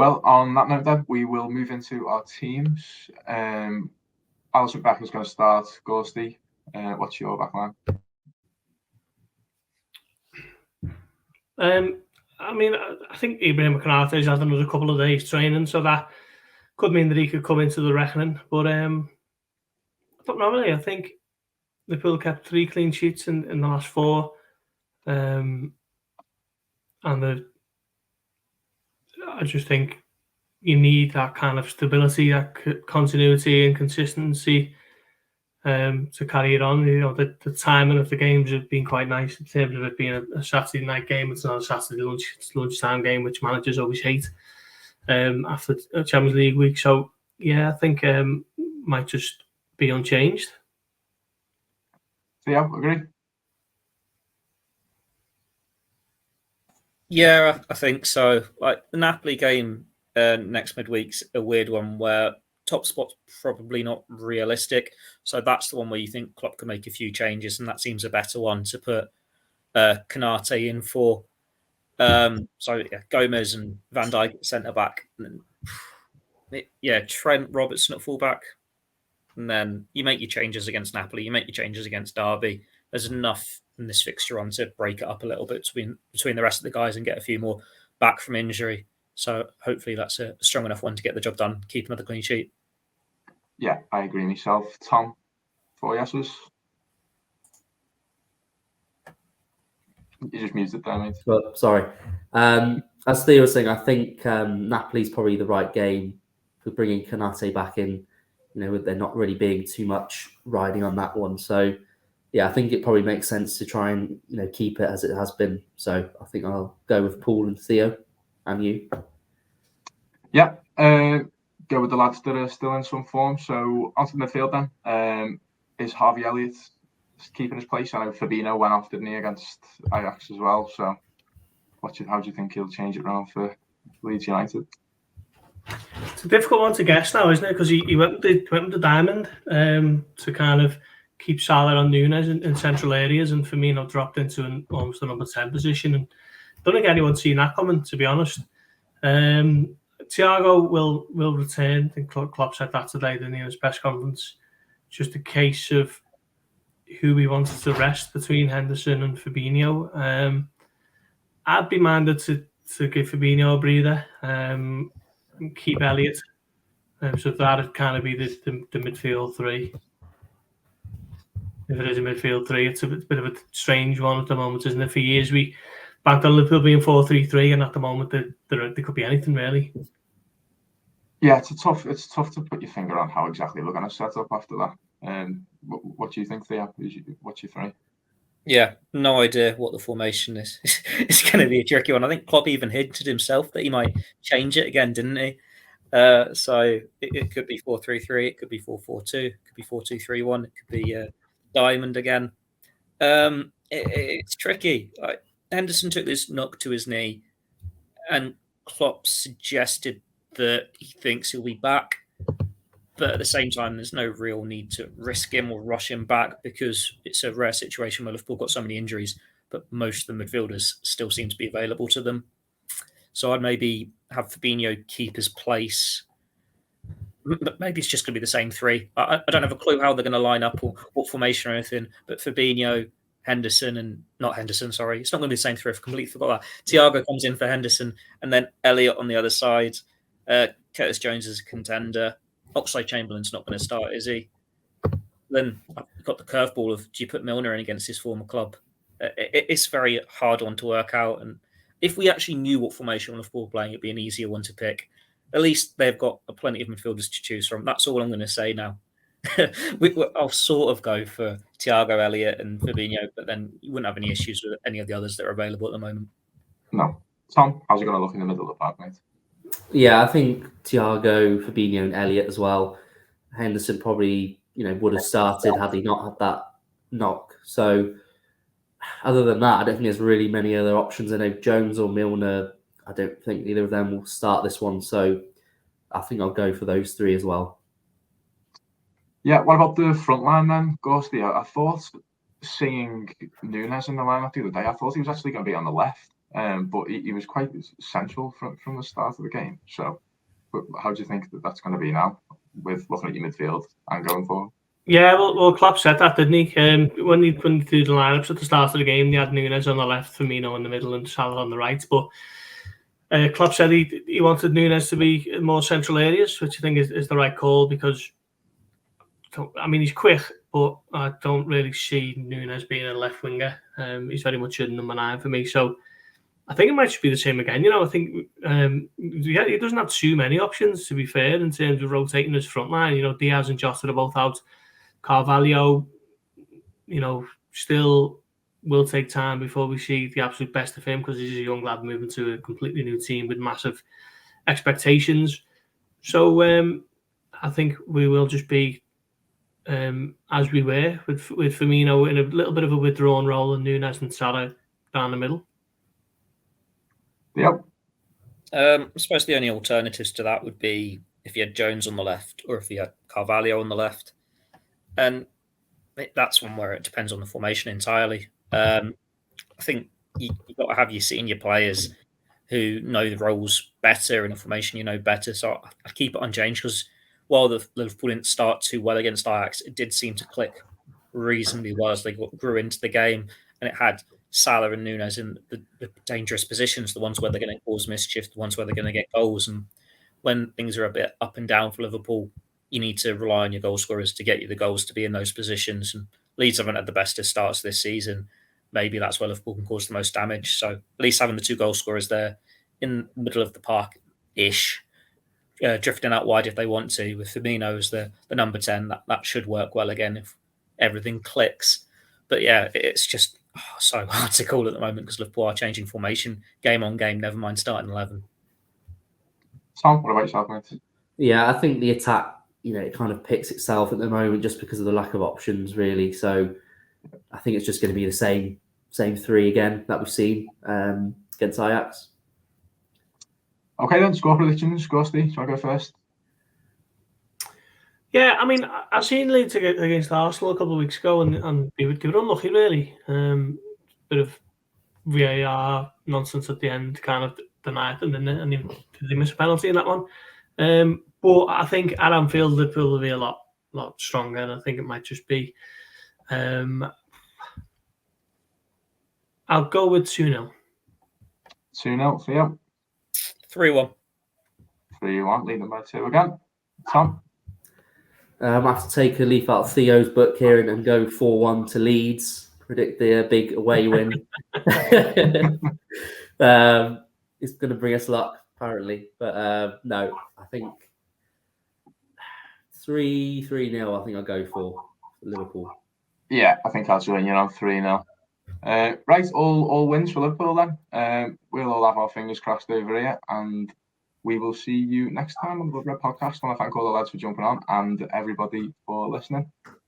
Well, on that note, then we will move into our teams. Alisson Becker's going to start. Ghosty, what's your backline? I mean, I think Ibrahim Konate's had another couple of days training, so that could mean that he could come into the reckoning. But I don't know really. I think Liverpool kept 3 clean sheets in the last 4, and I just think you need that kind of stability, that continuity and consistency to carry it on. You know, the timing of the games have been quite nice in terms of it being a Saturday night game. It's not a Saturday lunchtime game, which managers always hate after a Champions League week. So yeah, I think might just be unchanged. Yeah, agree. Yeah, I think so. Like the Napoli game next midweek's a weird one where top spot's probably not realistic. So that's the one where you think Klopp can make a few changes, and that seems a better one to put Konate in for. So yeah, Gomez and Van Dijk at centre back. And then, Trent Robertson at full back. And then you make your changes against Napoli, you make your changes against Derby. There's enough in this fixture on to break it up a little bit between the rest of the guys and get a few more back from injury. So hopefully that's a strong enough one to get the job done, keep another clean sheet. Yeah, I agree myself. Tom, 4 yeses? You just muted there, mate. But, sorry. As Theo was saying, I think Napoli's probably the right game for bringing Konate back in. You know, with there not really being too much riding on that one. So, yeah, I think it probably makes sense to try and, you know, keep it as it has been. So I think I'll go with Paul and Theo. And you? Yeah, go with the lads that are still in some form. So onto the midfield then. Is Harvey Elliott keeping his place? I know Fabinho went off, didn't he, against Ajax as well. So how do you think he'll change it around for Leeds United? It's a difficult one to guess now, isn't it? Because he went with the diamond to kind of keep Salah on Núñez in central areas, and Firmino dropped into almost a number 10 position. And I don't think anyone's seen that coming, to be honest. Thiago will return. I think Klopp said that today in his press conference. Just a case of who he wanted to rest between Henderson and Fabinho. I'd be minded to give Fabinho a breather. Keep Elliott. So that'd kind of be the midfield 3. If it is a midfield 3, it's a bit of a strange one at the moment, isn't it? For years we banked on Liverpool being 4-3-3, and at the moment there could be anything really. Yeah, it's tough to put your finger on how exactly we're going to set up after that. What do you think, Theo? What's your 3? Yeah, no idea what the formation is. It's going to be a tricky one. I think Klopp even hinted himself that he might change it again, didn't he? So it could be 4-3-3, it could be 4-4-2, it could be 4-2-3-1, it could be diamond again. It's tricky. Like, Henderson took this knock to his knee, and Klopp suggested that he thinks he'll be back. But at the same time, there's no real need to risk him or rush him back because it's a rare situation where Liverpool got so many injuries, but most of the midfielders still seem to be available to them. So I'd maybe have Fabinho keep his place. But maybe it's just going to be the same 3. I don't have a clue how they're going to line up or what formation or anything, but Fabinho, Henderson, and not Henderson, sorry. It's not going to be the same 3. I've completely forgot that. Thiago comes in for Henderson, and then Elliott on the other side. Curtis Jones is a contender. Oxlade-Chamberlain's not going to start, is he? Then I've got the curveball of, do you put Milner in against his former club? It's a very hard one to work out. And if we actually knew what formation Liverpool were playing, it'd be an easier one to pick. At least they've got plenty of midfielders to choose from. That's all I'm going to say now. I'll sort of go for Thiago, Elliott and Fabinho, but then you wouldn't have any issues with any of the others that are available at the moment. No. Tom, how's it going to look in the middle of the pack, mate? Yeah, I think Thiago, Fabinho and Elliott as well. Henderson probably, would have started had he not had that knock. So other than that, I don't think there's really many other options. I know Jones or Milner, I don't think either of them will start this one. So I think I'll go for those 3 as well. Yeah, what about the front line then, Ghosty? I thought seeing Núñez in the lineup the other day, I thought he was actually going to be on the left. but he was quite central from the start of the game. So, how do you think that's going to be now, with looking at your midfield and going forward? Yeah, well, Klopp said that, didn't he? When he threw the lineups at the start of the game, they had Núñez on the left, Firmino in the middle, and Salah on the right. But Klopp said he wanted Núñez to be in more central areas, which I think is the right call, because I mean, he's quick, but I don't really see Núñez being a left winger. He's very much a number 9 for me. So I think it might just be the same again. I think he doesn't have too many options, to be fair, in terms of rotating his front line. Diaz and Jota are both out. Carvalho, still will take time before we see the absolute best of him, because he's a young lad moving to a completely new team with massive expectations. So I think we will just be as we were with Firmino in a little bit of a withdrawn role, and Núñez and Salah down the middle. Yep. I suppose the only alternatives to that would be if you had Jones on the left, or if you had Carvalho on the left. And that's one where it depends on the formation entirely. I think you've got to have your senior players who know the roles better and the formation better. So I keep it unchanged, because while the Liverpool didn't start too well against Ajax, it did seem to click reasonably well as they grew into the game, and it had Salah and Núñez in the dangerous positions, the ones where they're going to cause mischief, the ones where they're going to get goals. And when things are a bit up and down for Liverpool, you need to rely on your goal scorers to get you the goals to be in those positions. And Leeds haven't had the best of starts this season. Maybe that's where Liverpool can cause the most damage. So at least having the 2 goal scorers there in the middle of the park-ish, drifting out wide if they want to, with Firmino as the number 10, that should work well again if everything clicks. But yeah, it's just so hard to call at the moment, because Liverpool are changing formation game on game, never mind starting 11. Tom, what about yourself, mate? Yeah, I think the attack, it kind of picks itself at the moment just because of the lack of options, really. So I think it's just going to be the same 3 again that we've seen against Ajax. Okay, then, score predictions. Go, Steve. Shall I go first? Yeah, I mean, I've seen Leeds against Arsenal a couple of weeks ago, and they were unlucky, really. Bit of VAR nonsense at the end kind of denied them, and they missed a penalty in that one. But I think at Anfield, Liverpool will be a lot stronger, and I think it might just be... I'll go with 2-0. 2-0 for you. 3-1. 3-1, leading by 2 again. Tom? I have to take a leaf out of Theo's book here and go 4-1 to Leeds. Predict the big away win. It's going to bring us luck, apparently. But no, I think 3-0, I think I'll go for Liverpool. Yeah, I think I'll join you on 3-0. Right, all wins for Liverpool then. We'll all have our fingers crossed over here, and we will see you next time on the Red Podcast. I want to thank all the lads for jumping on and everybody for listening.